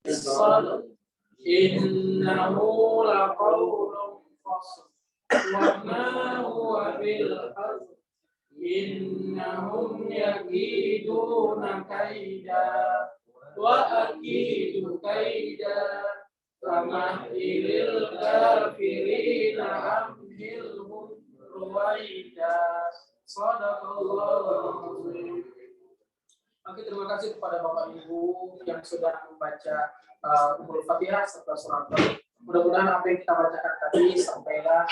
الصدق إنه لقول فصل وما هو بالحزن إنهم يكيدون كيدا وأكيد كيدا فمهل الكافرين أمهلهم رويدا صدق الله العظيم. Oke, terima kasih kepada Bapak Ibu yang sudah membaca Ummul Fatihah serta surat Baqarah. Mudah-mudahan apa yang kita bacakan tadi sampailah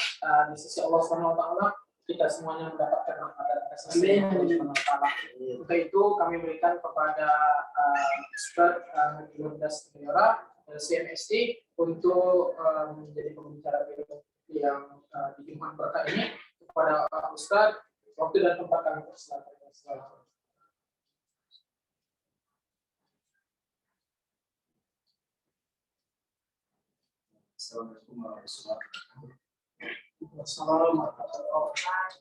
di sisi Allah Subhanahu wa taala, kita semuanya mendapatkan rahmat dan kasih Allah Subhanahu wa taala. Untuk itu kami berikan kepada Ustaz Yundas Tiara CMST untuk menjadi pembicara yang di Jumat Berkah ini. Kepada Ustaz, waktu dan tempat kami persilakan. Assalamualaikum warahmatullahi wabarakatuh. Assalamualaikum warahmatullahi wabarakatuh.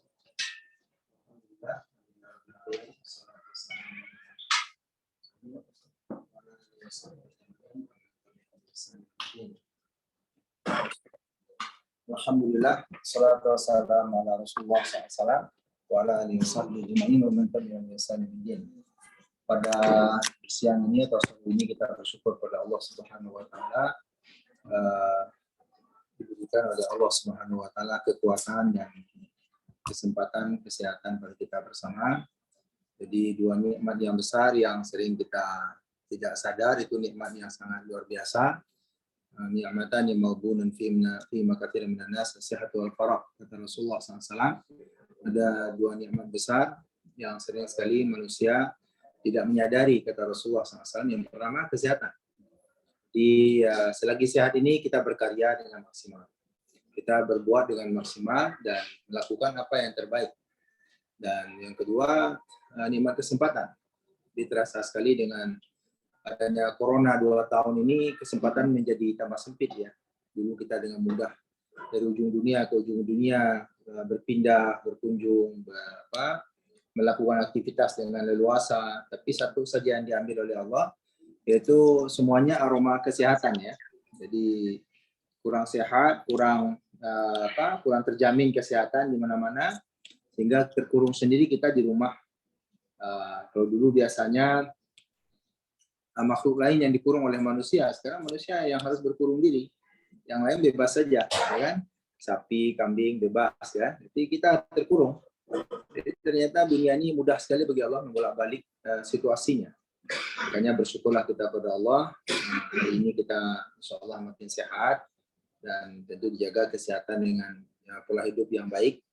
Alhamdulillah, salatu wassalamu ala Rasulullah SAW wa ala alihi wasahbihi wa man tabi'ahum bi ihsan ila yaumil din. Pada siang ini atau sore ini kita bersyukur pada Allah Subhanahu wa taala diberikan oleh Allah Subhanahu wa taala kekuatan dan kesempatan kesehatan bagi kita bersama. Jadi dua nikmat yang besar yang sering kita tidak sadar, itu nikmat yang sangat luar biasa. Ni'matani maghbunun fi makatsirin minan nas as-sihhat wal faragh, kata Rasulullah SAW. Ada dua nikmat besar yang sering sekali manusia tidak menyadari, kata Rasulullah SAW. Yang pertama kesehatan. Selagi sehat ini kita berkarya dengan maksimal. Kita berbuat dengan maksimal dan melakukan apa yang terbaik. Dan yang kedua, nikmat kesempatan. Jadi terasa sekali dengan adanya corona 2 tahun ini, kesempatan menjadi tambah sempit ya. Dulu kita dengan mudah dari ujung dunia ke ujung dunia berpindah, berkunjung, melakukan aktivitas dengan leluasa. Tapi satu saja yang diambil oleh Allah, yaitu semuanya aroma kesehatan ya. Jadi kurang sehat, kurang terjamin kesehatan di mana-mana, sehingga terkurung sendiri kita di rumah. Kalau dulu biasanya makhluk lain yang dikurung oleh manusia, sekarang manusia yang harus berkurung diri. Yang lain bebas saja, ya kan? Sapi, kambing bebas ya. Jadi kita terkurung. Jadi ternyata dunia ini mudah sekali bagi Allah membolak-balik situasinya. Makanya bersyukurlah kita kepada Allah. Hari ini kita insya Allah makin sehat dan tentu dijaga kesehatan dengan pola hidup yang baik.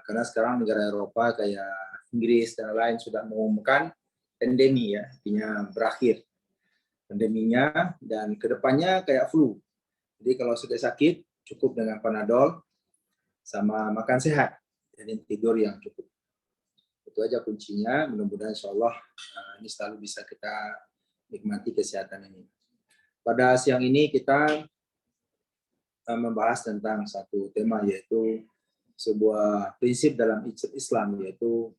Karena sekarang negara Eropa kayak Inggris dan lain sudah mengumumkan endemi ya, artinya berakhir pandeminya dan kedepannya kayak flu. Jadi kalau sudah sakit cukup dengan Panadol sama makan sehat dan tidur yang cukup. Itu aja kuncinya. Mudah-mudahan insya Allah ini selalu bisa kita nikmati kesehatan ini. Pada siang ini kita membahas tentang satu tema, yaitu sebuah prinsip dalam Islam, yaitu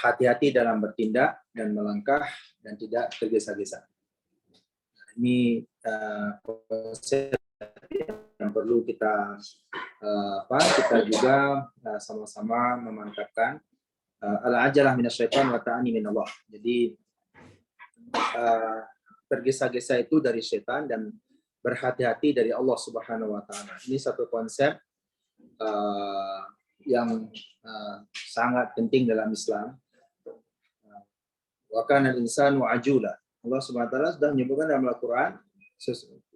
hati-hati dalam bertindak dan melangkah dan tidak tergesa-gesa. Ini konsep yang perlu kita juga sama-sama memantapkan. Al-ajalah minasyaitan wa ta'ani minallah. Jadi tergesa-gesa itu dari setan dan berhati-hati dari Allah Subhanahu wa taala. Ini satu konsep yang sangat penting dalam Islam. Wa kana al-insanu ajula. Allah Subhanahu wa taala sudah menyebutkan dalam Al-Qur'an,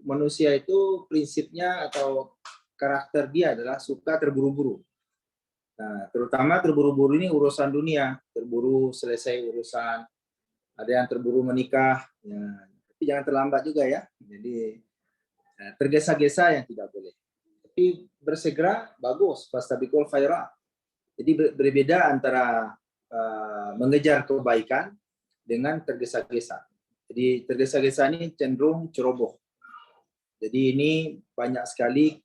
manusia itu prinsipnya atau karakter dia adalah suka terburu-buru. Nah, terutama terburu-buru ini urusan dunia, terburu selesai urusan, ada yang terburu menikah, ya, tapi jangan terlambat juga ya. Jadi tergesa-gesa yang tidak boleh. Tapi bersegera bagus, fastabiqul khairat. Jadi berbeda antara mengejar kebaikan dengan tergesa-gesa. Jadi tergesa-gesa ini cenderung ceroboh. Jadi ini banyak sekali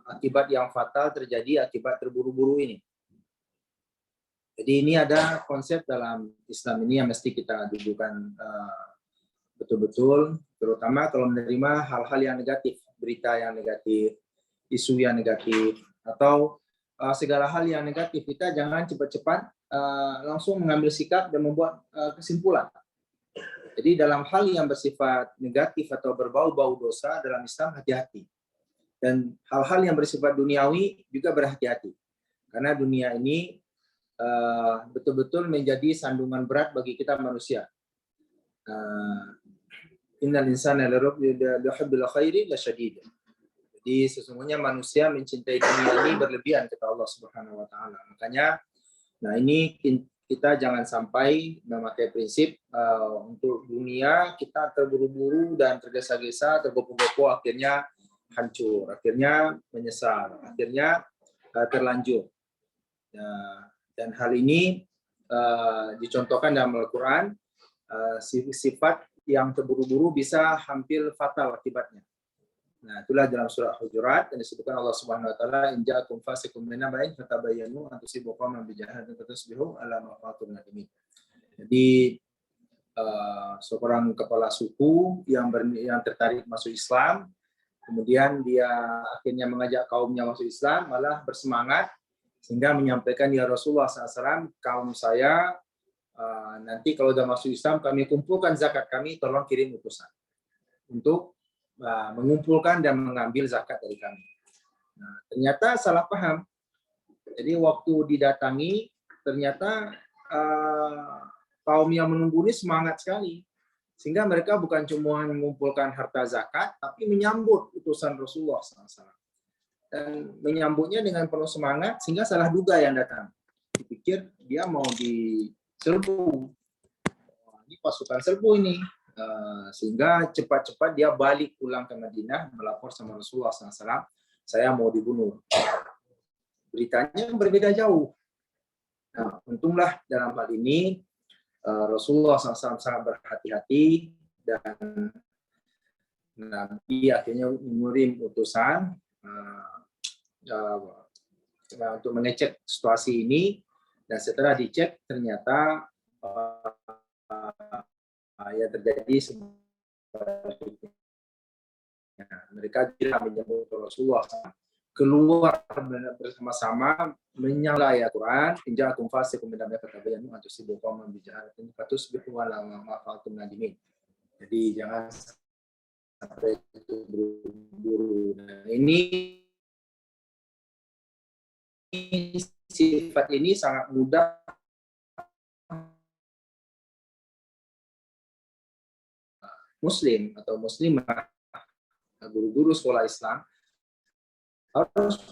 akibat yang fatal terjadi akibat terburu-buru ini. Jadi ini ada konsep dalam Islam ini yang mesti kita dudukkan betul-betul, terutama kalau menerima hal-hal yang negatif, berita yang negatif, isu yang negatif, atau segala hal yang negatif. Kita jangan cepat-cepat langsung mengambil sikap dan membuat kesimpulan. Jadi dalam hal yang bersifat negatif atau berbau-bau dosa dalam Islam, hati-hati. Dan hal-hal yang bersifat duniawi juga berhati-hati. Karena dunia ini betul-betul menjadi sandungan berat bagi kita manusia. Innal insana lirabbil khairi lasyadid. Jadi sesungguhnya manusia mencintai dunia ini berlebihan, kata Allah Subhanahu wa taala. Makanya ini kita jangan sampai memakai prinsip untuk dunia kita terburu-buru dan tergesa-gesa, tergopoh-gopoh, akhirnya hancur, akhirnya menyesal, akhirnya terlanjur. Dan hal ini dicontohkan dalam Al-Quran, sifat yang terburu-buru bisa hampir fatal akibatnya. Nah, itulah dalam surah Hujurat yang disebutkan Allah Subhanahu wa taala, in ja'akum fasiqun binaba'in fatabayyanu an tusibu qauman bijahalatin fatusbihu 'ala ma fa'altum nadimin. Jadi seorang kepala suku yang tertarik masuk Islam, kemudian dia akhirnya mengajak kaumnya masuk Islam, malah bersemangat sehingga menyampaikan, ya Rasulullah SAW, kaum saya nanti kalau sudah masuk Islam, kami kumpulkan zakat kami, tolong kirim utusan untuk mengumpulkan dan mengambil zakat dari kami. Nah, ternyata salah paham. Jadi waktu didatangi, ternyata kaum yang menunggu ini semangat sekali. Sehingga mereka bukan cuma mengumpulkan harta zakat, tapi menyambut utusan Rasulullah SAW. Dan menyambutnya dengan penuh semangat, sehingga salah duga yang datang. Dipikir dia mau diserbu. Ini pasukan serbu ini. Sehingga cepat-cepat dia balik pulang ke Madinah, melapor sama Rasulullah SAW, saya mau dibunuh. Beritanya berbeda jauh. Nah, untunglah dalam hal ini Rasulullah SAW sangat berhati-hati, dan Nabi akhirnya mengirim utusan untuk mengecek situasi ini, dan setelah dicek ternyata yang terjadi mereka tidak menyebut Rasulullah keluar bersama-sama menyalahi Al-Quran, inja'akum fasiqun binaba'in fatabayyanu an tusibu qauman bijahalatin fatusbihu 'ala ma fa'altum nadimin. Jadi jangan sampai itu buru-buru. Nah, ini sifat ini sangat mudah Muslim atau Muslimah, guru-guru sekolah Islam harus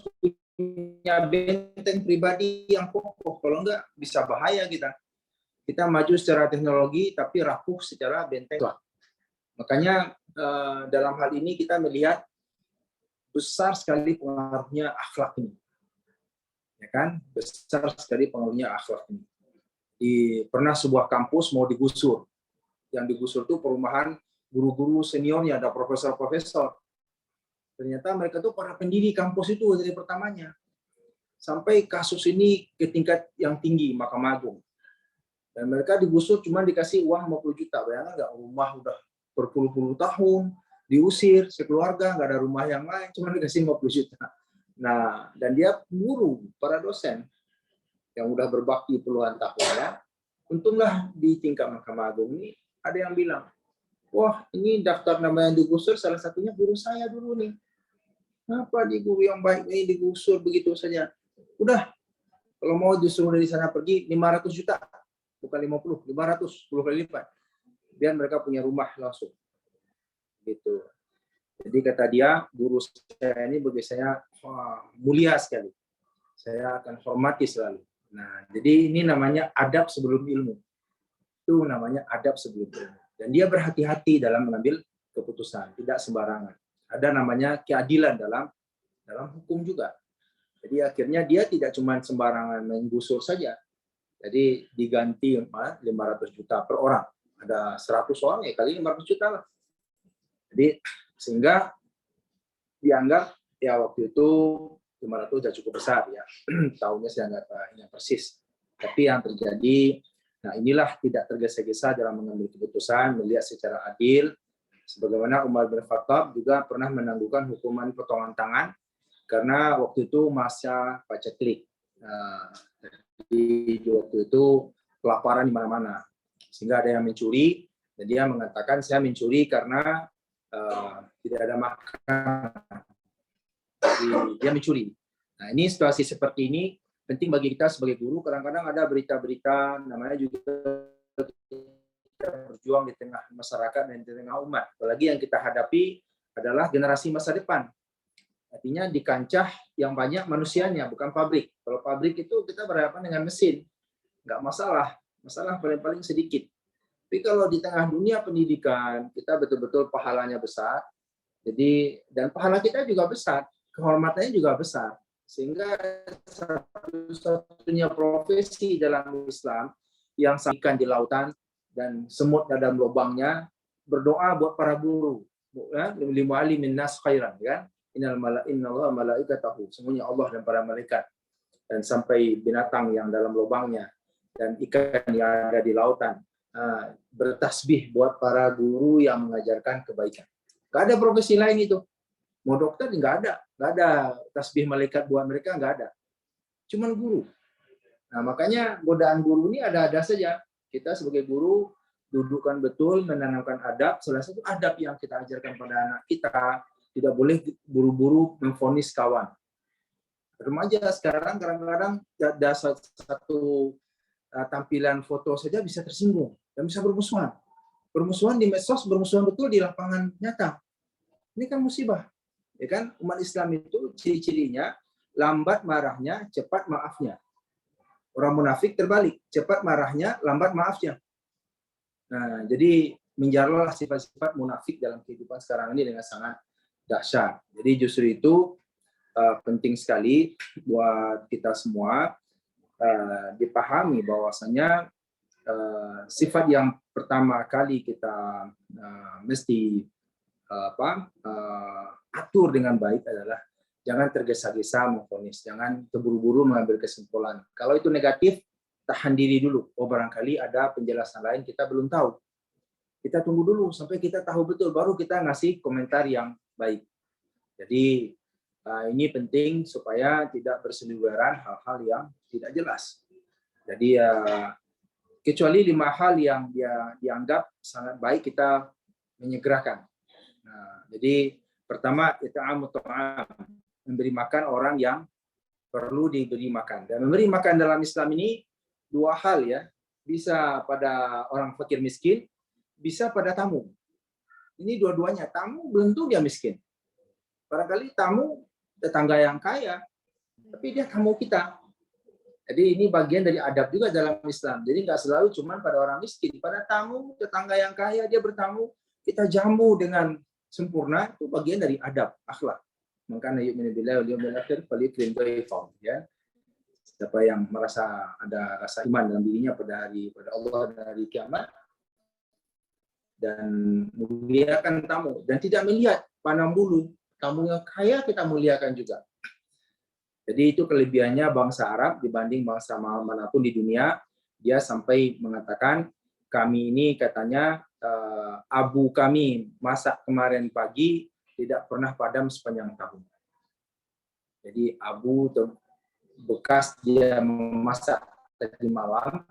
punya benteng pribadi yang kokoh. Kalau enggak bisa bahaya kita. Kita maju secara teknologi tapi rapuh secara benteng. Makanya dalam hal ini kita melihat besar sekali pengaruhnya akhlak ini. Ya kan? Besar sekali pengaruhnya akhlak ini. Pernah sebuah kampus mau digusur. Yang digusur itu perumahan guru-guru seniornya, ada profesor-profesor. Ternyata mereka tuh para pendiri kampus itu dari pertamanya. Sampai kasus ini ke tingkat yang tinggi, Mahkamah Agung. Dan mereka digusur cuma dikasih uang 50 juta. Bayangkan nggak, rumah udah berpuluh-puluh tahun, diusir, sekeluarga, nggak ada rumah yang lain, cuma dikasih 50 juta. Nah, dan dia guru, para dosen, yang udah berbakti puluhan tahun ya. Untunglah di tingkat Mahkamah Agung ini, ada yang bilang, wah ini daftar nama yang digusur, salah satunya guru saya dulu nih. Kenapa di guru yang baik ini digusur begitu saja? Udah, kalau mau disuruh dari sana pergi 500 juta, bukan 50, 500, 10 kali lipat. Biar mereka punya rumah langsung. Gitu. Jadi kata dia, guru saya ini bagi saya mulia sekali. Saya akan hormati selalu. Nah, jadi ini namanya adab sebelum ilmu. Itu namanya adab sebelum ilmu. Dan dia berhati-hati dalam mengambil keputusan, tidak sembarangan. Ada namanya keadilan dalam hukum juga. Jadi akhirnya dia tidak cuma sembarangan menggusur saja. Jadi diganti 500 juta per orang. Ada 100 orang ya kali 500 juta lah. Jadi sehingga dianggap ya waktu itu 500 sudah cukup besar ya. Tahunnya saya nggak ingat persis. Tapi yang terjadi Nah, inilah tidak tergesa-gesa dalam mengambil keputusan, melihat secara adil. Sebagaimana Umar bin Khattab juga pernah menangguhkan hukuman potongan tangan karena waktu itu masa paceklik. Nah, di waktu itu kelaparan di mana-mana, sehingga ada yang mencuri dan dia mengatakan saya mencuri karena tidak ada makan. Jadi dia mencuri. Nah, ini situasi seperti ini penting bagi kita sebagai guru. Kadang-kadang ada berita-berita namanya juga berjuang di tengah masyarakat dan di tengah umat. Apalagi yang kita hadapi adalah generasi masa depan. Artinya di kancah yang banyak manusianya, bukan pabrik. Kalau pabrik itu kita berhadapan dengan mesin, nggak masalah. Masalah paling-paling sedikit. Tapi kalau di tengah dunia pendidikan, kita betul-betul pahalanya besar. Jadi, dan pahala kita juga besar, kehormatannya juga besar. Sehingga satu-satunya profesi dalam Islam yang ikan di lautan dan semut dalam lubangnya, berdoa buat para guru, ya, lima alimin nas khairan, kan? Innallaha malaikatahu, semuanya Allah dan para malaikat, dan sampai binatang yang dalam lubangnya dan ikan yang ada di lautan bertasbih buat para guru yang mengajarkan kebaikan. Gak ada profesi lain itu. Mau dokter nggak ada tasbih malaikat buat mereka, nggak ada. Cuman guru. Nah, makanya godaan guru ini ada-ada saja. Kita sebagai guru dudukkan betul, menanamkan adab. Salah satu adab yang kita ajarkan pada anak kita, tidak boleh buru-buru memvonis kawan. Remaja sekarang kadang-kadang ada satu tampilan foto saja bisa tersinggung dan bisa bermusuhan. Bermusuhan di medsos, bermusuhan betul di lapangan nyata. Ini kan musibah. Ya kan? Umat Islam itu ciri-cirinya lambat marahnya, cepat maafnya. Orang munafik terbalik, cepat marahnya, lambat maafnya. Nah, jadi menjarlah sifat-sifat munafik dalam kehidupan sekarang ini dengan sangat dahsyat. Jadi justru itu penting sekali buat kita semua dipahami bahwasanya sifat yang pertama kali kita mesti atur dengan baik adalah jangan tergesa-gesa memvonis, jangan terburu-buru mengambil kesimpulan. Kalau itu negatif, tahan diri dulu. Oh, barangkali ada penjelasan lain kita belum tahu. Kita tunggu dulu sampai kita tahu betul, baru kita ngasih komentar yang baik. Jadi ini penting supaya tidak berseliweran hal-hal yang tidak jelas. Jadi kecuali 5 hal yang dia dianggap sangat baik kita menyegerakan. Nah, jadi pertama it'amut ta'am, memberi makan orang yang perlu diberi makan. Dan memberi makan dalam Islam ini 2 hal ya, bisa pada orang fakir miskin, bisa pada tamu. Ini dua-duanya, tamu belum tentu dia miskin. Barangkali tamu tetangga yang kaya, tapi dia tamu kita. Jadi ini bagian dari adab juga dalam Islam. Jadi nggak selalu cuma pada orang miskin, pada tamu tetangga yang kaya dia bertamu, kita jamu dengan sempurna, itu bagian dari adab, akhlak. Makanya yu'minu billahi wal yawmil akhir falyukrim dhaifahu, ya. Siapa yang merasa ada rasa iman dalam dirinya pada Allah dan hari kiamat dan muliakan tamu dan tidak melihat pandang bulu, tamu yang kaya kita muliakan juga. Jadi itu kelebihannya bangsa Arab dibanding bangsa manapun di dunia. Dia sampai mengatakan kami ini katanya abu kami masak kemarin pagi tidak pernah padam sepanjang tahun. Jadi abu bekas dia memasak tadi malam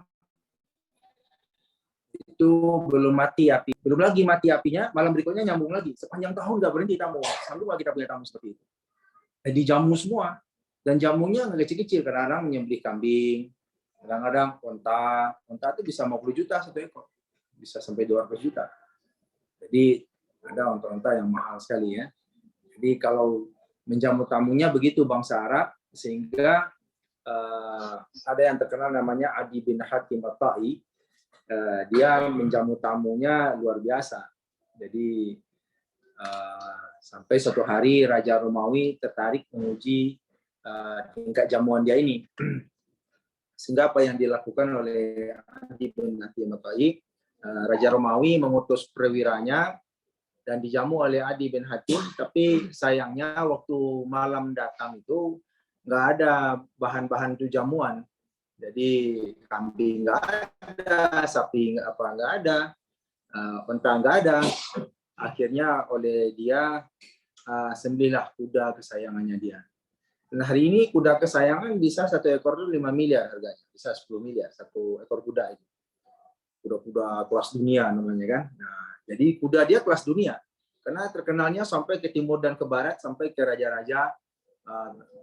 itu belum mati api, belum lagi mati apinya, malam berikutnya nyambung lagi. Sepanjang tahun nggak berhenti tamu, selalu kita punya tamu seperti itu. Jadi jamu semua, dan jamunya nggak kecil-kecil, kadang-kadang menyembelih kambing, kadang-kadang onta itu bisa 50 juta satu ekor, bisa sampai 200 juta. Jadi ada onta-onta yang mahal sekali ya. Jadi kalau menjamu tamunya begitu bangsa Arab, sehingga ada yang terkenal namanya Adi bin Hatim At-Tai. Dia menjamu tamunya luar biasa. Jadi sampai suatu hari Raja Romawi tertarik menguji tingkat jamuan dia ini. Sehingga apa yang dilakukan oleh Adi bin Hatim At-Tai, Raja Romawi mengutus perwiranya dan dijamu oleh Adi bin Hatim, tapi sayangnya waktu malam datang itu nggak ada bahan-bahan itu jamuan. Jadi kambing nggak ada, sapi nggak ada, unta nggak ada. Akhirnya oleh dia sembelihlah kuda kesayangannya dia. Dan hari ini kuda kesayangan bisa 1 ekor itu 5 miliar harganya, bisa 10 miliar 1 ekor kuda itu. Kuda-kuda kelas dunia namanya kan. Nah, jadi kuda dia kelas dunia karena terkenalnya sampai ke timur dan ke barat, sampai ke raja-raja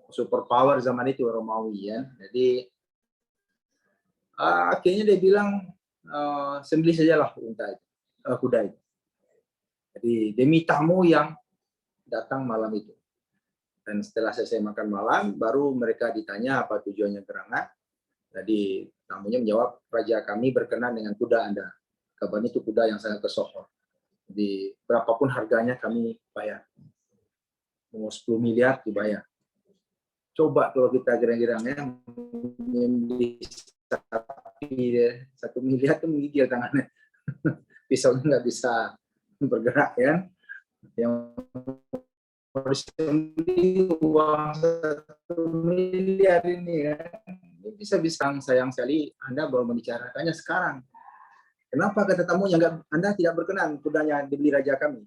superpower zaman itu Romawi ya. Jadi akhirnya dia bilang sembelih sajalah unta itu, kuda itu. Jadi demi tamu yang datang malam itu. Dan setelah selesai makan malam, baru mereka ditanya apa tujuannya berangkat. Jadi tamunya menjawab, raja kami berkenan dengan kuda Anda. Kabarnya itu kuda yang sangat tersohor. Jadi berapapun harganya kami bayar. Mau 10 miliar dibayar. Coba kalau kita gerang-gerangnya membeli sapi 1 miliar itu menggigil tangannya. Pisaunya nggak bisa bergerak ya. Yang harus beli uang 1 miliar ini kan. Bisa sayang sekali Anda baru membicarakannya sekarang. Kenapa kata tamunya Anda tidak berkenan kudanya dibeli raja kami?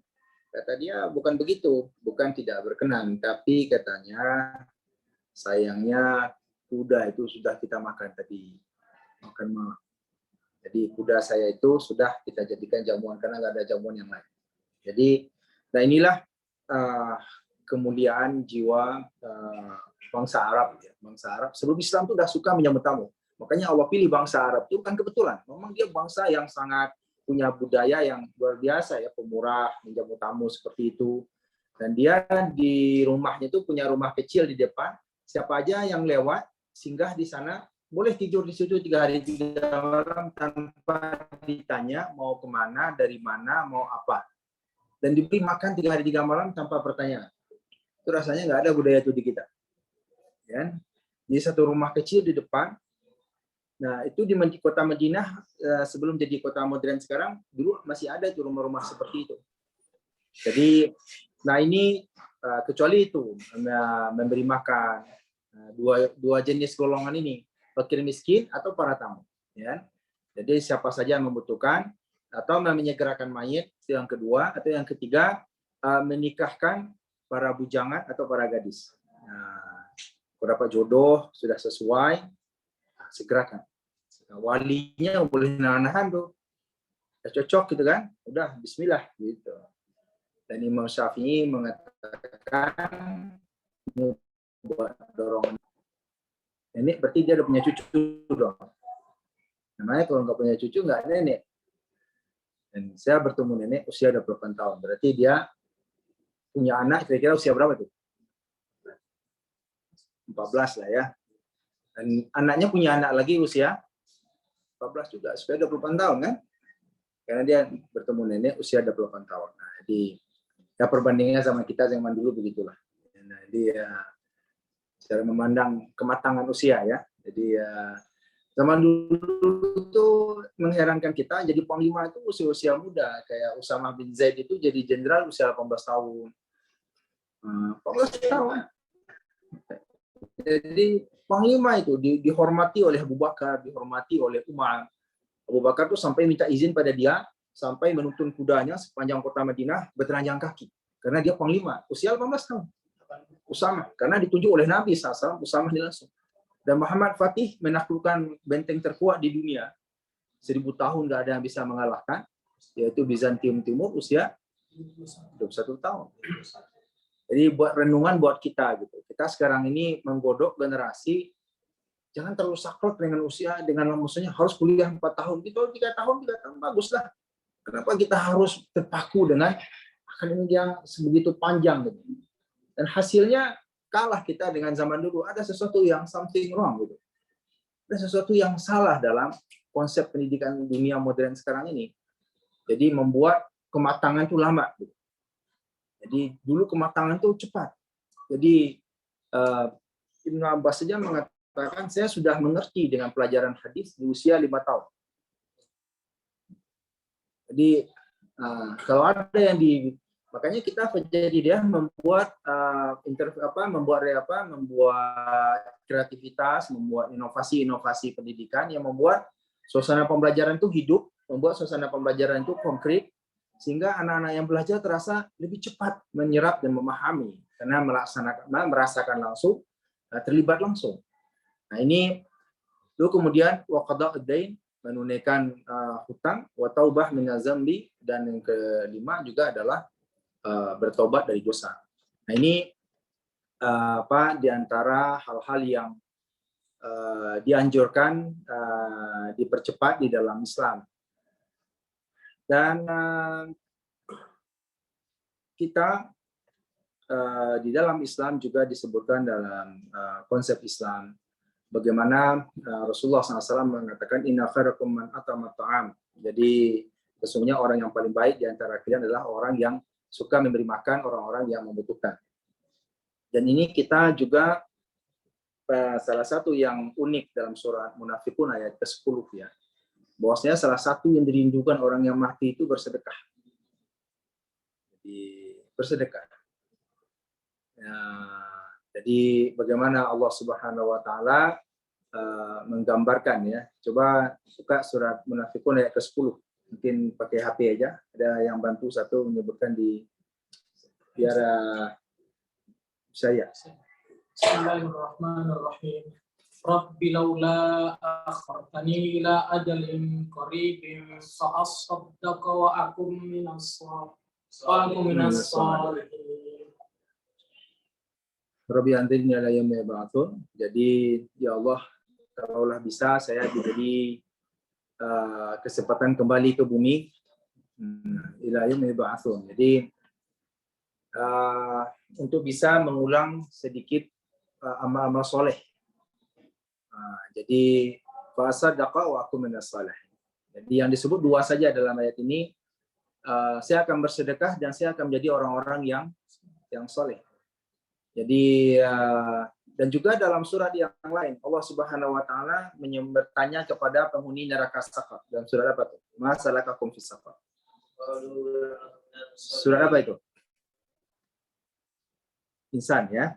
Kata dia bukan begitu, bukan tidak berkenan, tapi katanya sayangnya kuda itu sudah kita makan tadi, makan malam. Jadi kuda saya itu sudah kita jadikan jamuan karena nggak ada jamuan yang lain. Jadi, nah inilah kemuliaan jiwa bangsa Arab. Ya. Bangsa Arab sebelum Islam itu sudah suka menyambut tamu. Makanya Allah pilih bangsa Arab itu bukan kebetulan. Memang dia bangsa yang sangat punya budaya yang luar biasa ya, pemurah, menjamu tamu seperti itu. Dan dia di rumahnya itu punya rumah kecil di depan. Siapa aja yang lewat singgah di sana boleh tidur di situ 3 hari 3 malam tanpa ditanya mau kemana, dari mana, mau apa. Dan diberi makan 3 hari 3 malam tanpa pertanyaan. Itu rasanya nggak ada budaya itu di kita. Ya. Di satu rumah kecil di depan. Nah, itu di kota Madinah sebelum jadi kota modern sekarang, dulu masih ada itu rumah-rumah seperti itu. Jadi, nah ini kecuali itu memberi makan dua jenis golongan ini, fakir miskin atau para tamu. Ya. Jadi siapa saja yang membutuhkan atau menyegerakan mayit, itu yang kedua, atau yang ketiga menikahkan para bujangan atau para gadis. Nah, kalau dapat jodoh sudah sesuai, segerakan. Walinya boleh nahan tuh, cocok gitu kan, udah Bismillah gitu. Dan Imam Syafi'i mengatakan buat dorongan. Nenek berarti dia udah punya cucu dong. Namanya kalau nggak punya cucu nggak nenek. Dan saya bertemu nenek usia 28 tahun. Berarti dia punya anak kira-kira usia berapa tuh? 14 lah ya. Dan anaknya punya anak lagi usia 14 juga, supaya 28 tahun kan? Karena dia bertemu nenek usia 28 tahun. Nah, jadi ya perbandingannya sama kita zaman dulu begitulah. Nah, jadi ya, cara memandang kematangan usia ya. Jadi ya, zaman dulu tuh mengherankan kita, jadi panglima itu usia-usia muda. Kayak Usama bin Zaid itu jadi jenderal usia 18 tahun. 18 tahun. Jadi panglima itu dihormati oleh Abu Bakar, dihormati oleh Umar. Abu Bakar tuh sampai minta izin pada dia, sampai menuntun kudanya sepanjang kota Madinah bertelanjang kaki. Karena dia panglima, usia 18 tahun. Usama, karena ditunjuk oleh Nabi SAW, Usama langsung. Dan Muhammad Fatih menaklukkan benteng terkuat di dunia. 1000 tahun nggak ada yang bisa mengalahkan, yaitu Bizantium Timur usia 21 tahun. Jadi buat renungan buat kita gitu. Kita sekarang ini menggodok generasi, jangan terlalu saklek dengan usia, dengan maksudnya harus kuliah 4 tahun. Kalau 3 tahun baguslah. Kenapa kita harus terpaku dengan akademik yang sebegitu panjang gitu. Dan hasilnya kalah kita dengan zaman dulu. Ada sesuatu yang something wrong gitu. Ada sesuatu yang salah dalam konsep pendidikan dunia modern sekarang ini. Jadi membuat kematangan itu lama gitu. Jadi dulu kematangan itu cepat. Jadi Ibnu Abbas saja mengatakan saya sudah mengerti dengan pelajaran hadis di usia 5 tahun. Jadi kalau ada yang Makanya kita jadi dia membuat membuat kreativitas, membuat inovasi-inovasi pendidikan yang membuat suasana pembelajaran itu hidup, membuat suasana pembelajaran itu konkret, sehingga anak-anak yang belajar terasa lebih cepat menyerap dan memahami karena merasakan langsung, terlibat langsung. Nah ini lalu kemudian waqada ad-dain, menunaikan hutang, wa taubah minaz zambi, dan yang kelima juga adalah bertobat dari dosa. Nah ini di antara hal-hal yang dianjurkan dipercepat di dalam Islam. Dan kita di dalam Islam juga disebutkan dalam konsep Islam bagaimana Rasulullah SAW mengatakan inna khairakum man at'ama ta'am. Jadi sesungguhnya orang yang paling baik di antara kalian adalah orang yang suka memberi makan orang-orang yang membutuhkan. Dan ini kita juga salah satu yang unik dalam surat Munafikun ayat ke-10 ya. Bahwasanya salah satu yang dirindukan orang yang mati itu bersedekah. Jadi bersedekah. Ya, jadi bagaimana Allah Subhanahu wa taala menggambarkan ya. Coba buka surat Munafikun ayat ke-10. Mungkin pakai HP aja. Ada yang bantu satu menyebutkan di biar saya. Bismillahirrahmanirrahim. Rabbi laula akhartani ila ajalin qaribin fa'asaddaqa wa akum minas salihin. Rabbi anzirni ila yaumi yub'atsun. Jadi ya Allah, kalaulah bisa saya diberi kesempatan kembali ke bumi ila yaumi yub'atsun. Jadi untuk bisa mengulang sedikit amal-amal soleh. Jadi fasaddaqa wa akum minas salihin. Jadi yang disebut dua saja dalam ayat ini, saya akan bersedekah dan saya akan menjadi orang-orang yang soleh. Jadi dan juga dalam surat yang lain Allah Subhanahu wa taala bertanya kepada penghuni neraka Saqar. Dalam surat apa itu? Ma salakakum fis saqar. Surat apa itu? Insan ya.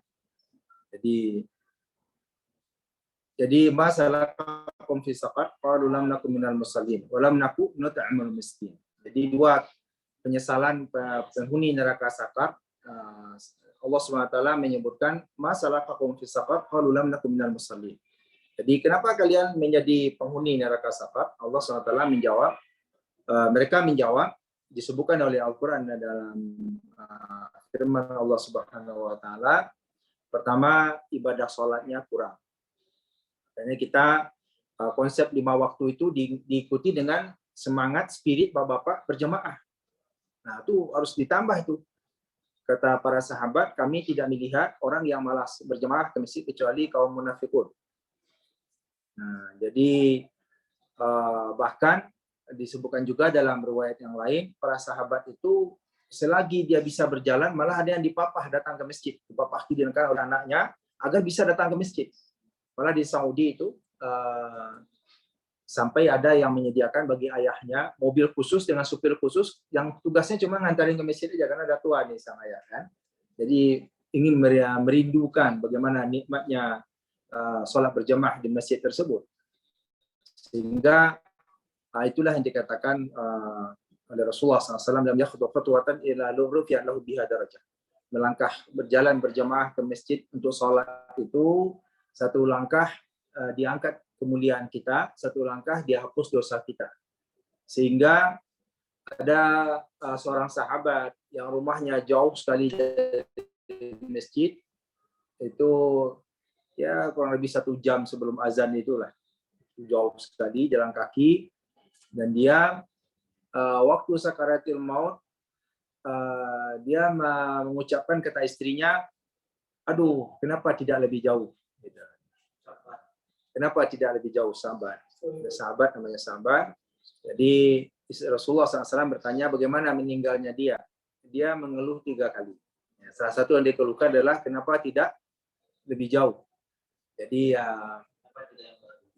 Jadi ma salakakum fis saqar qalu lam nakum minal musallin wa lam naku nut'imul miskin. Jadi dua penyesalan penghuni neraka Saqar. Allah SWT menyebutkan masalah salakakum fis saqar qalu lam nakum minal musallin. Jadi kenapa kalian menjadi penghuni neraka Saqar? Allah SWT menjawab, mereka menjawab, disebutkan oleh Al-Qur'an dalam firman Allah Subhanahu wa taala, pertama ibadah sholatnya kurang. Makanya kita konsep 5 waktu itu diikuti dengan semangat spirit bapak-bapak berjamaah. Nah, itu harus ditambah itu. Kata para sahabat, kami tidak melihat orang yang malas berjamaah ke masjid kecuali kaum munafikun. Nah, jadi bahkan disebutkan juga dalam riwayat yang lain, para sahabat itu selagi dia bisa berjalan, malah ada yang dipapah datang ke masjid, dipapah tidurkan oleh anaknya agar bisa datang ke masjid. Malah di Saudi itu sampai ada yang menyediakan bagi ayahnya mobil khusus dengan supir khusus yang tugasnya cuma ngantarin ke masjid aja karena ada tua nih sang ayah kan. Jadi ingin merindukan bagaimana nikmatnya sholat berjamaah di masjid tersebut. Sehingga itulah yang dikatakan oleh Rasulullah SAW dalam yakhudhu khatwatan ila rufi'at lahu biha darajah. Melangkah berjalan berjamaah ke masjid untuk sholat itu satu langkah diangkat kemuliaan kita, satu langkah dia hapus dosa kita. Sehingga ada seorang sahabat yang rumahnya jauh sekali dari masjid, itu ya kurang lebih 1 jam sebelum azan itulah, jauh sekali jalan kaki, dan dia waktu sakaratil maut dia mengucapkan kata istrinya, aduh kenapa tidak lebih jauh? Kenapa tidak lebih jauh sahabat? Sahabat namanya sahabat. Jadi Rasulullah SAW bertanya bagaimana meninggalnya dia. Dia mengeluh 3 kali. Salah satu yang dikeluhkan adalah kenapa tidak lebih jauh.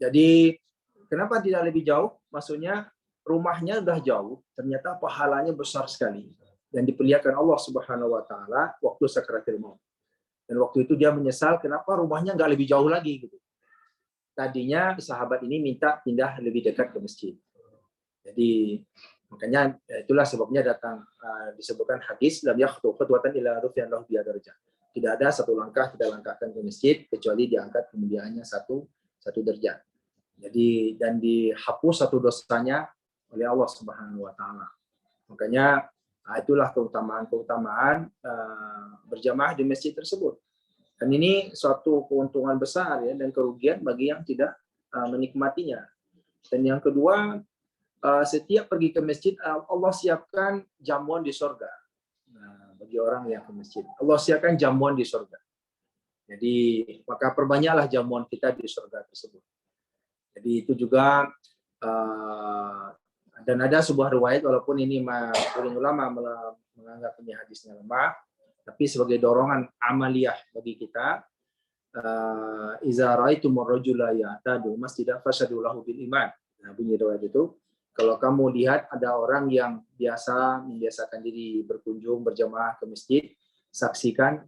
Jadi kenapa tidak lebih jauh? Maksudnya rumahnya udah jauh, ternyata pahalanya besar sekali. dan diperlihatkan Allah Subhanahu wa taala waktu sakaratul maut. Dan waktu itu dia menyesal kenapa rumahnya nggak lebih jauh lagi gitu. Tadinya sahabat ini minta pindah lebih dekat ke masjid. Jadi makanya itulah sebabnya datang disebutkan hadis lam yakhtu khutwatan illa rufi'an lahu biha darajah. Tidak ada satu langkah kita langkahkan ke masjid kecuali diangkat kemuliaannya satu derajat. Jadi dan dihapus satu dosanya oleh Allah Subhanahu wa taala. Makanya itulah keutamaan berjamaah di masjid tersebut. Dan ini suatu keuntungan besar ya dan kerugian bagi yang tidak menikmatinya. Dan yang kedua, setiap pergi ke masjid Allah siapkan jamuan di surga. Nah, bagi orang yang ke masjid, Allah siapkan jamuan di surga. Jadi maka perbanyaklah jamuan kita di surga tersebut. Jadi itu juga dan ada sebuah riwayat walaupun ini ulama menganggap ini hadisnya lemah, tapi sebagai dorongan amaliyah bagi kita, iza ra'aitumur rajula ya'tadu masjidan fashhadu lahu bil iman. Nah, bunyi riwayat itu, kalau kamu lihat ada orang yang membiasakan diri berkunjung berjamaah ke masjid, saksikan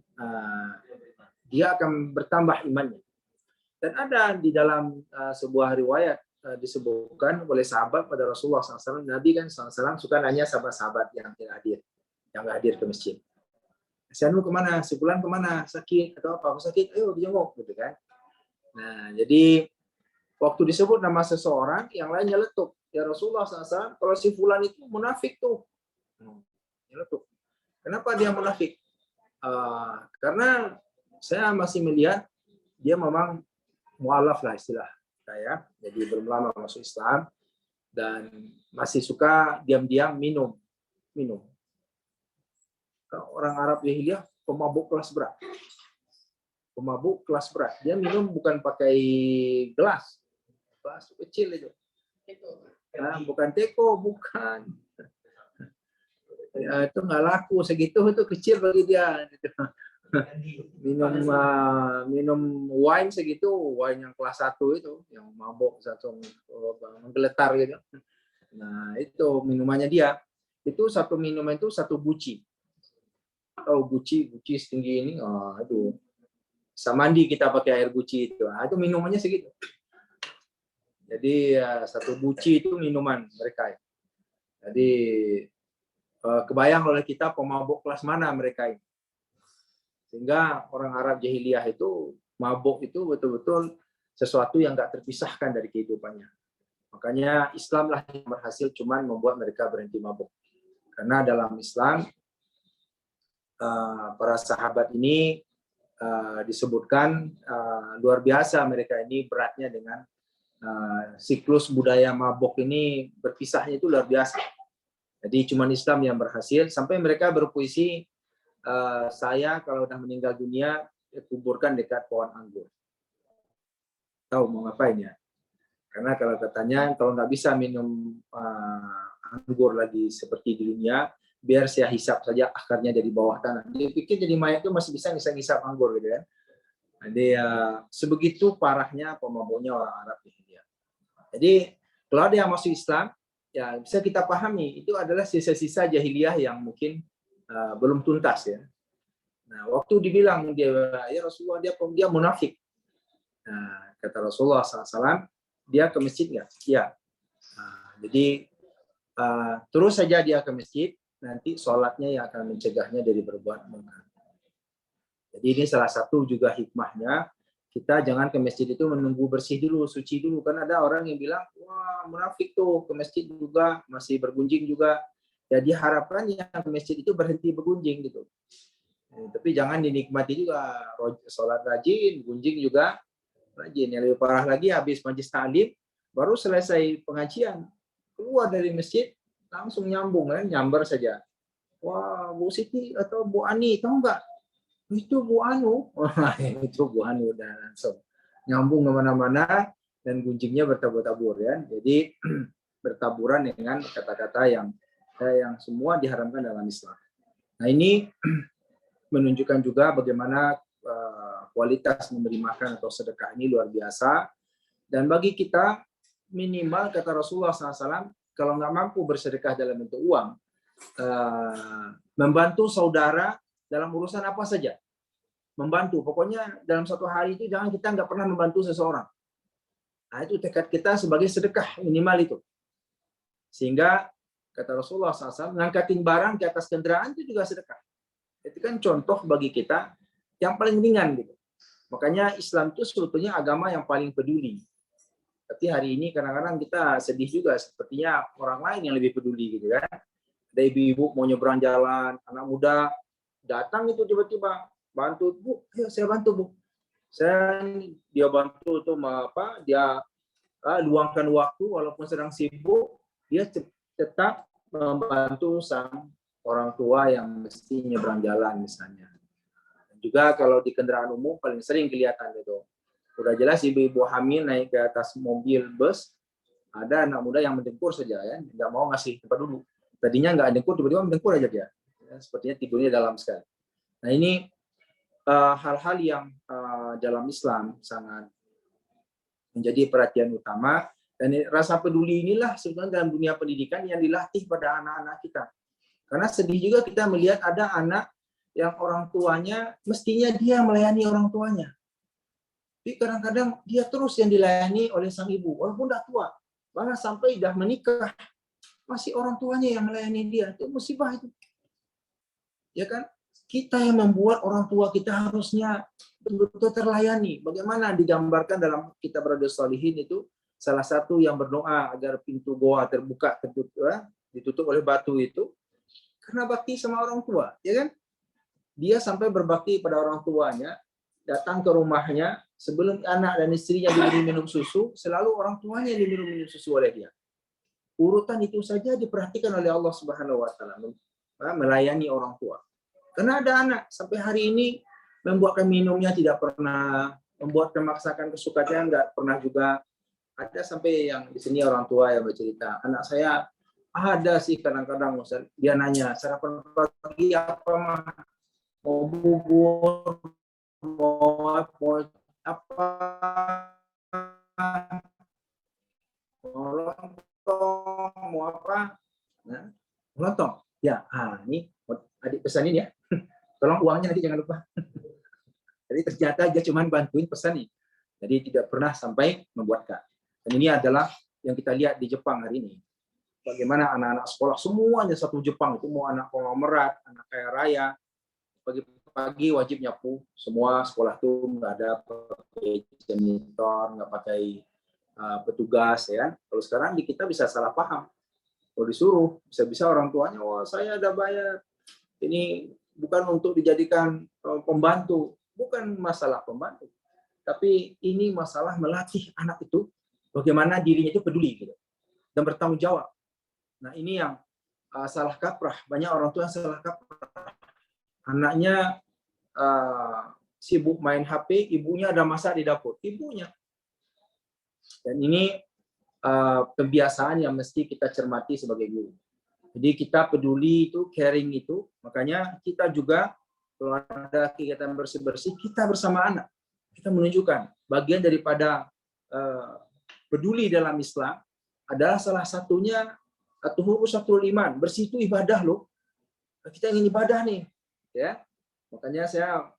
dia akan bertambah imannya. Dan ada di dalam sebuah riwayat disebutkan oleh sahabat pada Rasulullah SAW, Nabi kan SAW suka nanya sahabat-sahabat yang tidak hadir, yang nggak hadir ke masjid. Si Anu kemana? Si Fulan kemana? Sakit atau apa? Aku sakit, ayo dijenguk, gitu kan. Nah, jadi waktu disebut nama seseorang, yang lain nyeletuk. Ya Rasulullah SAW, kalau si Fulan itu munafik tuh. Nyeletuk. Kenapa dia munafik? Karena saya masih melihat dia memang mu'alaf lah istilah saya, jadi belum lama masuk Islam dan masih suka diam-diam minum. Orang Arab jahiliyah pemabuk kelas berat. Dia minum bukan pakai gelas kecil itu. Nah, bukan teko, bukan. Ya, itu nggak laku segitu, itu kecil bagi dia. minum wine segitu, wine yang kelas 1 itu, yang mabok satu menggeletar gitu. Nah, itu minumannya dia. Itu satu minuman itu satu guci. Guci setinggi ini, aduh. Bisa mandi kita pakai air guci itu. Itu minumannya segitu. Jadi satu guci itu minuman mereka. Jadi kebayang oleh kita pemabuk kelas mana mereka ini. Sehingga orang Arab jahiliyah itu mabuk itu betul-betul sesuatu yang nggak terpisahkan dari kehidupannya. Makanya Islamlah yang berhasil cuman membuat mereka berhenti mabuk. Karena dalam Islam para sahabat ini disebutkan luar biasa mereka ini beratnya dengan siklus budaya mabuk ini berpisahnya itu luar biasa. Jadi cuman Islam yang berhasil sampai mereka berpuisi, saya kalau udah meninggal dunia kuburkan dekat pohon anggur. Tahu mau ngapain ya? Karena kalau katanya kalau nggak bisa minum anggur lagi seperti di dunia, biar saya hisap saja akarnya dari bawah tanah. Dia pikir jadi mayat itu masih bisa ngisap anggur gitu kan. Jadi sebegitu parahnya pemabuknya orang Arab ini. Jadi kalau ada yang masuk Islam, ya bisa kita pahami itu adalah sisa-sisa jahiliyah yang mungkin belum tuntas ya. Nah, waktu dibilang dia ya Rasulullah dia munafik. Nah, kata Rasulullah SAW, dia ke masjid nggak? Ya. Jadi terus saja dia ke masjid, nanti sholatnya yang akan mencegahnya dari berbuat munkar. Jadi ini salah satu juga hikmahnya, kita jangan ke masjid itu menunggu bersih dulu, suci dulu. Kan ada orang yang bilang, wah munafik tuh ke masjid juga, masih bergunjing juga. Jadi harapannya ke masjid itu berhenti bergunjing gitu. Tapi jangan dinikmati juga, sholat rajin, gunjing juga rajin. Yang lebih parah lagi, habis majlis ta'lim, baru selesai pengajian, keluar dari masjid, langsung nyambung, kan? Nyamber saja. Wah, Bu Siti atau Bu Ani, tahu nggak? Itu Bu Anu. Wah, itu Bu Anu, dan langsung nyambung kemana-mana, dan gunjingnya bertabur-tabur. Ya. Jadi bertaburan dengan kata-kata yang semua diharamkan dalam Islam. Nah ini menunjukkan juga bagaimana kualitas memberi makan atau sedekah ini luar biasa. Dan bagi kita minimal kata Rasulullah SAW, kalau nggak mampu bersedekah dalam bentuk uang, membantu saudara dalam urusan apa saja. Membantu, pokoknya dalam satu hari itu jangan kita nggak pernah membantu seseorang. Nah, itu tekad kita sebagai sedekah minimal itu. Sehingga kata Rasulullah SAW, ngangkatin barang ke atas kendaraan itu juga sedekah. Itu kan contoh bagi kita yang paling ringan gitu. Makanya Islam itu sebetulnya agama yang paling peduli. Tapi hari ini kadang-kadang kita sedih juga, sepertinya orang lain yang lebih peduli gitu kan. Ada ibu-ibu mau nyebrang jalan, anak muda datang itu tiba-tiba bantu, Bu, ayo saya bantu, Bu. Dia bantu tuh dia luangkan waktu walaupun sedang sibuk, dia tetap membantu sang orang tua yang mesti nyebrang jalan misalnya. Dan juga kalau di kendaraan umum paling sering kelihatan itu. Udah jelas ibu-ibu hamil naik ke atas mobil bus, ada anak muda yang mendengkur saja ya, nggak mau ngasih tempat duduk. Tadinya nggak dengkur, tiba-tiba mendengkur aja dia. Ya, sepertinya tidurnya dalam sekali. Nah ini hal-hal yang dalam Islam sangat menjadi perhatian utama, dan rasa peduli inilah sebenarnya dalam dunia pendidikan yang dilatih pada anak-anak kita. Karena sedih juga kita melihat ada anak yang orang tuanya mestinya dia melayani orang tuanya, tapi kadang-kadang dia terus yang dilayani oleh sang ibu walaupun udah tua, bahkan sampai udah menikah masih orang tuanya yang melayani dia. Itu musibah itu, ya kan? Kita yang membuat orang tua kita harusnya betul-betul terlayani. Bagaimana digambarkan dalam kitab Riyadhus Shalihin itu, salah satu yang berdoa agar pintu goa terbuka ditutup oleh batu itu karena bakti sama orang tua, ya kan? Dia sampai berbakti pada orang tuanya, datang ke rumahnya sebelum anak dan istrinya diberi minum susu, selalu orang tuanya diminum susu oleh dia. Urutan itu saja diperhatikan oleh Allah Subhanahu wa taala, melayani orang tua. Karena ada anak sampai hari ini membuatkan minumnya tidak pernah, membuatkan memaksakan kesukaannya nggak pernah juga. Ada sampai yang di sini orang tua yang bercerita, anak saya ada sih kadang-kadang dia nanya sarapan pagi apa mah, mau bubur, mau apa, mau lontong, mau apa, nah, lontong. Ya, ini adik pesanin ya. Tolong uangnya nanti jangan lupa. Jadi ternyata dia cuma bantuin pesan nih. Jadi tidak pernah sampai membuatkan. Dan ini adalah yang kita lihat di Jepang hari ini. Bagaimana anak-anak sekolah semuanya satu Jepang itu, mau anak konglomerat, anak kaya raya, pagi-pagi wajib nyapu. Semua sekolah itu nggak ada pakai janitor, nggak pakai petugas ya. Kalau sekarang di kita bisa salah paham. Kalau disuruh, bisa-bisa orang tuanya, wah saya ada bayar. Ini bukan untuk dijadikan pembantu, bukan masalah pembantu, tapi ini masalah melatih anak itu bagaimana dirinya itu peduli gitu, dan bertanggung jawab. Nah ini yang salah kaprah, banyak orang tua yang salah kaprah. Anaknya sibuk main HP, ibunya ada masak di dapur, ibunya. Dan ini kebiasaan yang mesti kita cermati sebagai guru. Jadi kita peduli itu, caring itu, makanya kita juga kalau ada kegiatan bersih-bersih, kita bersama anak. Kita menunjukkan bagian daripada peduli dalam Islam adalah salah satunya tuhuru syatrul iman. Bersih itu ibadah loh. Kita ingin ibadah nih, ya. Makanya saya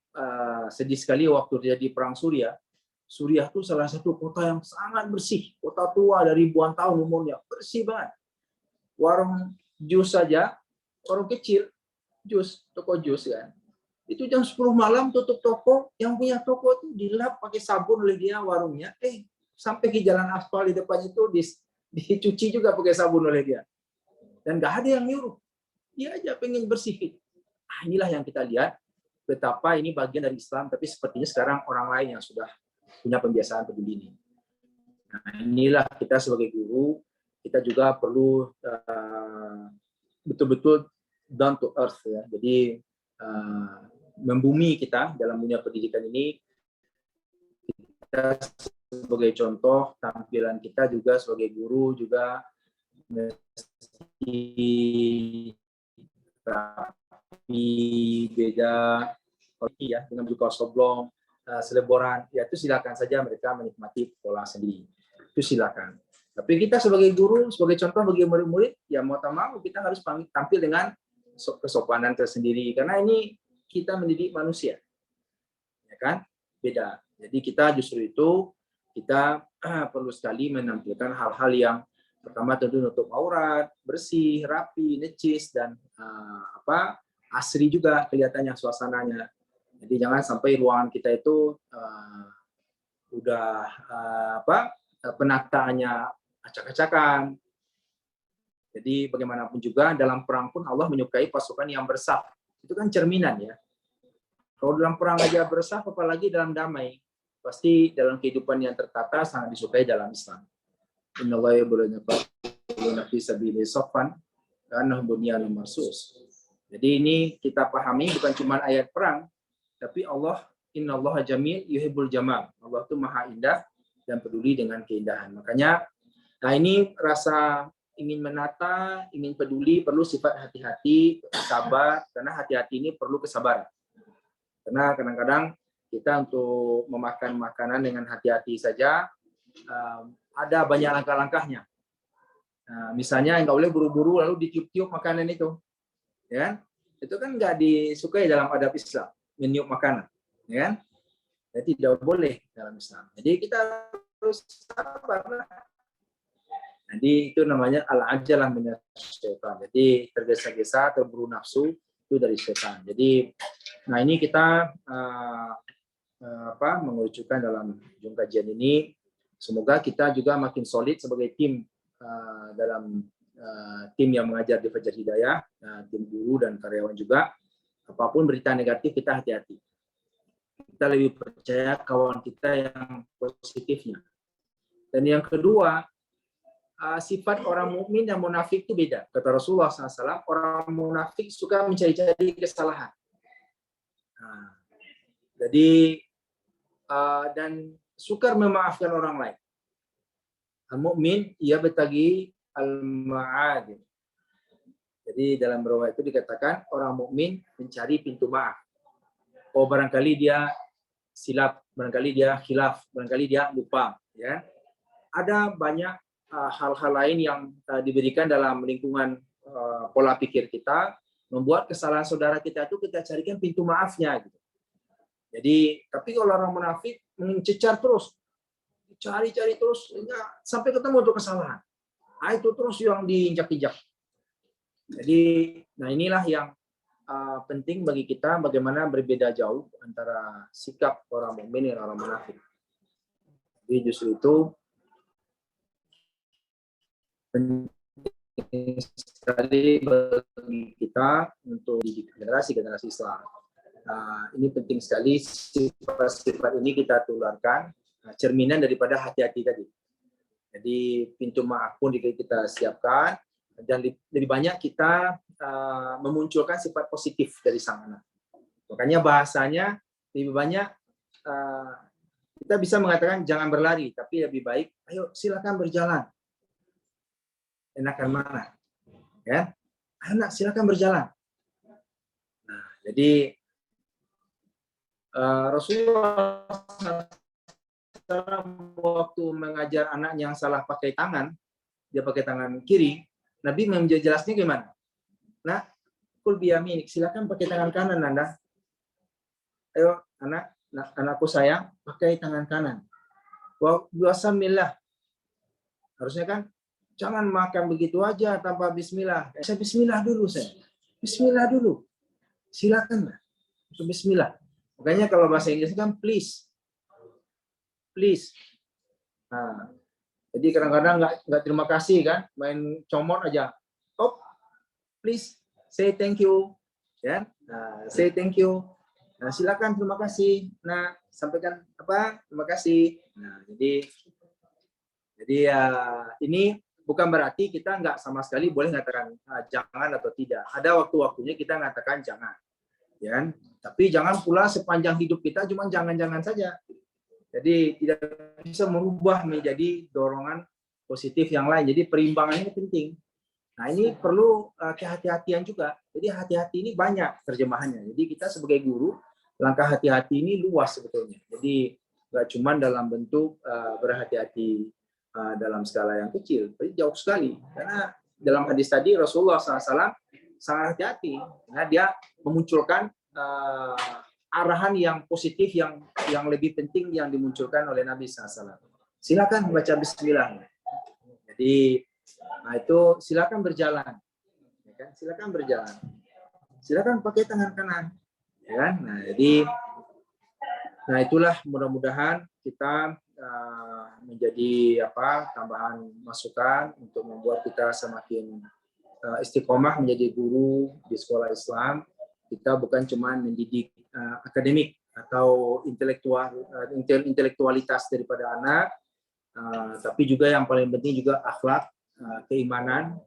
sedih sekali waktu terjadi perang Suriah. Suriah itu salah satu kota yang sangat bersih, kota tua dari ribuan tahun umurnya, bersih banget. Warung jus saja, warung kecil, jus, toko jus kan. Itu jam 10 malam tutup toko, yang punya toko itu dilap pakai sabun oleh dia warungnya, sampai ke jalan aspal di depan itu dicuci juga pakai sabun oleh dia. Dan nggak ada yang nyuruh. Dia aja pengen bersih. Nah, inilah yang kita lihat, betapa ini bagian dari Islam, tapi sepertinya sekarang orang lain yang sudah punya pembiasaan peduli ini. Nah, inilah kita sebagai guru, kita juga perlu betul-betul down to earth ya. Jadi membumi kita dalam dunia pendidikan ini. Kita sebagai contoh, tampilan kita juga sebagai guru juga mesti rapi, beda ya, dengan buka soblong, seleboran, ya itu silakan saja mereka menikmati pola sendiri. itu silakan. Tapi kita sebagai guru, sebagai contoh bagi murid-murid, ya mau tak mau kita harus tampil dengan kesopanan tersendiri, karena ini kita mendidik manusia, ya kan? Beda. Jadi kita justru itu kita perlu sekali menampilkan hal-hal yang pertama tentu nutup aurat, bersih, rapi, necis, dan asri juga kelihatannya suasananya. Jadi jangan sampai ruangan kita itu penataannya acak-acakan. Jadi bagaimanapun juga dalam perang pun Allah menyukai pasukan yang bersaf. Itu kan cerminan ya. Kalau dalam perang aja bersaf, apalagi dalam damai. Pasti dalam kehidupan yang tertata sangat disukai dalam Islam. Innallaha yuhibbul fi sabilihi saffan ka'annahum bunyanun marsus. Jadi ini kita pahami bukan cuma ayat perang, tapi Allah innallaha jamil yuhibbul jamal. Allah itu maha indah dan peduli dengan keindahan. Makanya, nah ini rasa ingin menata, ingin peduli, perlu sifat hati-hati, sabar, karena hati-hati ini perlu kesabaran. Karena kadang-kadang kita untuk memakan makanan dengan hati-hati saja, ada banyak langkah-langkahnya. Nah, misalnya nggak boleh buru-buru lalu ditiup-tiup makanan itu, ya, itu kan nggak disukai dalam adab Islam, meniup makanan, ya. Jadi tidak boleh dalam Islam. Jadi kita harus sabar. Jadi itu namanya al-ajalah minas syaitan. Jadi tergesa-gesa, terburu nafsu itu dari syaitan. Jadi, nah ini kita mengerucutkan dalam ujung kajian ini. Semoga kita juga makin solid sebagai tim dalam tim yang mengajar di Fajar Hidayah, tim guru dan karyawan juga. Apapun berita negatif kita hati-hati. Kita lebih percaya kawan kita yang positifnya. Dan yang kedua, sifat orang mukmin dan munafik itu beda. Kata Rasulullah SAW, orang munafik suka mencari-cari kesalahan. Nah, jadi dan sukar memaafkan orang lain. Mukmin ia bertagi al-ma'adil. Jadi dalam riwayat itu dikatakan orang mukmin mencari pintu maaf. Oh, barangkali dia silap, barangkali dia khilaf, barangkali dia lupa, ya. Ada banyak hal-hal lain yang diberikan dalam lingkungan pola pikir kita, membuat kesalahan saudara kita itu kita carikan pintu maafnya gitu. Jadi, tapi kalau orang munafik mencecar terus, cari-cari terus sampai ketemu untuk kesalahan. Nah, itu terus yang diinjak-injak. Jadi, nah inilah yang penting bagi kita bagaimana berbeda jauh antara sikap orang mukmin dan orang munafik. Jadi justru itu penting sekali bagi kita untuk dididik generasi Islam. Ini penting sekali, sifat-sifat ini kita tularkan, cerminan daripada hati-hati tadi. Jadi pintu maaf pun kita siapkan, dan lebih banyak kita memunculkan sifat positif dari sang anak. Makanya bahasanya lebih banyak kita bisa mengatakan jangan berlari, tapi lebih baik, ayo silakan berjalan. Enakan mana? Ya, anak silakan berjalan. Nah, jadi Rasulullah waktu mengajar anak yang salah pakai tangan, dia pakai tangan kiri, Nabi menjelasnya gimana? Nah, kul biyaminik, silakan pakai tangan kanan Anda. Ayo anakku sayang, pakai tangan kanan. Wa bismillah. Harusnya kan jangan makan begitu aja tanpa bismillah. Saya bismillah dulu saya. Bismillah dulu. Silakan lah. Bismillah. Makanya kalau bahasa Inggris kan please. Please. Nah, jadi kadang-kadang nggak terima kasih kan, main comot aja. Oh, please say thank you, ya. Nah, say thank you. Nah, silakan terima kasih. Nah, sampaikan apa? Terima kasih. Nah, jadi ini bukan berarti kita nggak sama sekali boleh mengatakan jangan atau tidak. Ada waktu-waktunya kita mengatakan jangan, ya. Tapi jangan pula sepanjang hidup kita cuma jangan-jangan saja. Jadi tidak bisa merubah menjadi dorongan positif yang lain. Jadi perimbangannya penting. Nah ini perlu kehati-hatian juga. Jadi hati-hati ini banyak terjemahannya. Jadi kita sebagai guru, langkah hati-hati ini luas sebetulnya. Jadi nggak cuma dalam bentuk berhati-hati dalam skala yang kecil, tapi jauh sekali. Karena dalam hadis tadi Rasulullah SAW sangat hati-hati, karena dia memunculkan arahan yang positif yang lebih penting yang dimunculkan oleh Nabi SAW. Silakan baca Bismillah. Jadi itu silakan berjalan, ya kan? Silakan berjalan, silakan pakai tangan kanan, ya kan? Nah itulah mudah-mudahan kita menjadi tambahan masukan untuk membuat kita semakin istiqomah menjadi guru di sekolah Islam. Kita bukan cuma mendidik akademik atau intelektualitas daripada anak, tapi juga yang paling penting juga akhlak, keimanan,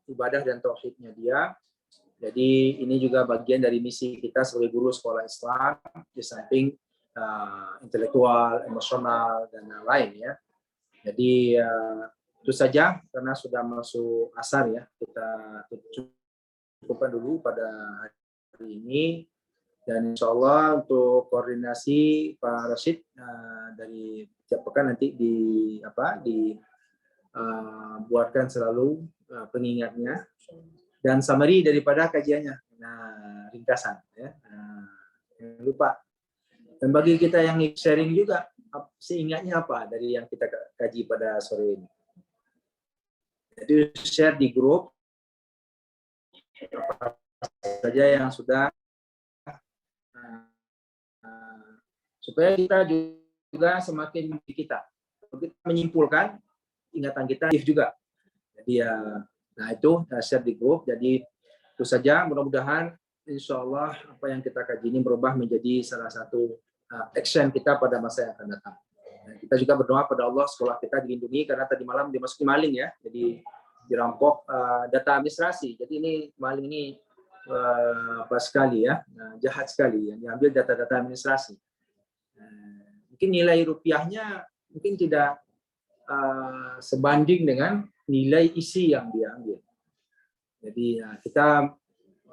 ibadah dan tauhidnya dia. Jadi ini juga bagian dari misi kita sebagai guru sekolah Islam, di samping intelektual, emosional, dan lain ya. Jadi itu saja karena sudah masuk asar ya, kita cukupkan dulu pada hari ini. Dan insya Allah untuk koordinasi Pak Rashid dari tiap pekan nanti buatkan selalu pengingatnya dan summary daripada kajiannya. Nah, ringkasan ya. Jangan lupa. Dan bagi kita yang sharing juga, seingatnya apa dari yang kita kaji pada sore ini. Jadi share di grup apa saja yang sudah supaya kita juga semakin kita menyimpulkan ingatan kita juga. Jadi nah itu share di grup. Jadi itu saja, mudah-mudahan insya Allah apa yang kita kaji ini berubah menjadi salah satu action kita pada masa yang akan datang. Dan kita juga berdoa pada Allah sekolah kita dilindungi karena tadi malam dimasuki maling ya, jadi dirampok data administrasi. Jadi ini maling ini apa sekali ya, jahat sekali yang diambil data-data administrasi. Mungkin nilai rupiahnya mungkin tidak sebanding dengan nilai isi yang diambil. Jadi kita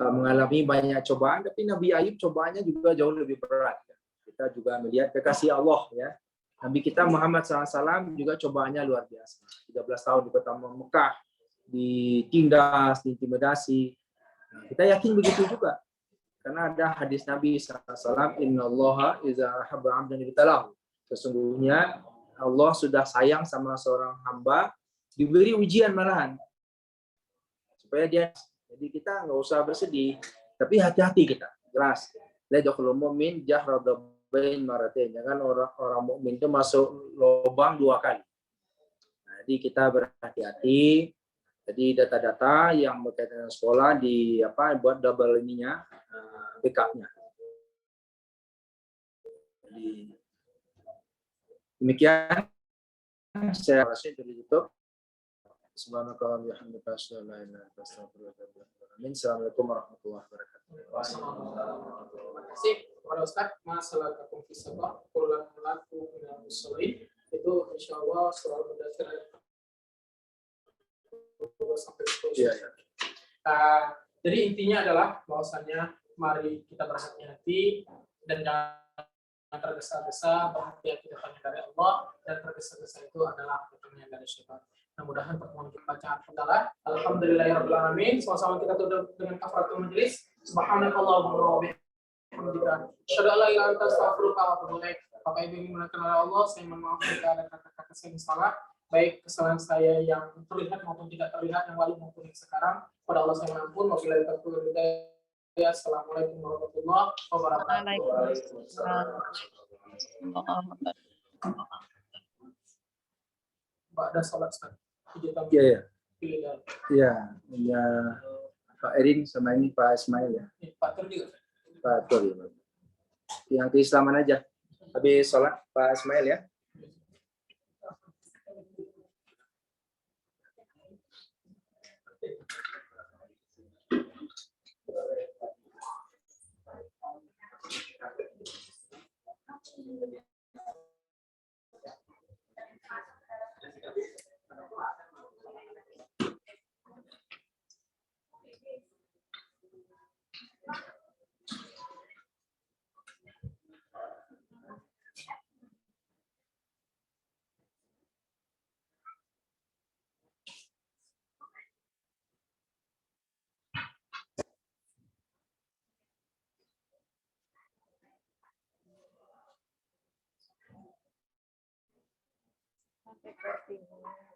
mengalami banyak cobaan, tapi Nabi Ayub cobaannya juga jauh lebih berat. Kita juga melihat kekasih Allah ya. Nabi kita Muhammad SAW juga cobaannya luar biasa. 13 tahun di kota Mekah, ditindas, diintimidasi. Nah, kita yakin begitu juga. Karena ada hadis Nabi SAW, Innallaha iza ahabba 'abdan ibtalahu. Sesungguhnya Allah sudah sayang sama seorang hamba, diberi ujian malahan. Supaya dia, jadi kita nggak usah bersedih, tapi hati-hati kita, jelas. La yadkhulul mu'min jahrabain maratain. Jangan orang mukmin itu masuk lubang 2 kali. Nah, jadi kita berhati-hati. Jadi data-data yang berkaitan dengan sekolah buat double ininya, backup-nya. Jadi demikian saya rasa ditutup. Subhanakallahumma wa bihamdika asyhadu an la ilaha illa anta astaghfiruka wa atubu ilaik. Assalamualaikum warahmatullahi wabarakatuh. Terima kasih kepada Ustaz. Masalah fisabah pulang melaku dengan muslim itu insya Allah selalu berdasarkan sampai seterusnya. Jadi intinya adalah bahwasannya mari kita berhati-hati dan jangan tergesa-gesa, berhati-hati datangnya dari Allah, dan tergesa-gesa itu adalah datangnya dari syaitan. Mudah-mudahan pertemuan kita bacaan adalah alhamdulillahirabbil alamin. Sama-sama kita tutup dengan kafaratul majelis. Subhanakallahumma wa bihamdika asyhadu an la ilaha illa anta astaghfiruka wa atubu ilaik. Bapak Ibu yang dimuliakan oleh Allah, saya mohon maaf jika ada kata-kata saya yang salah, baik kesalahan saya yang terlihat maupun tidak terlihat, yang lalu maupun yang sekarang. Pada Allah saya mohon ampun. Wabillahi taufiq wal hidayah. Assalamualaikum warahmatullahi wabarakatuh. Mbak ada salat sekali. Iya, Pak Erin sama ini Pak Ismail ya. Pak Tur juga. Pak Tur ya. Yang keislaman aja. Habis sholat Pak Ismail ya. sepertinya.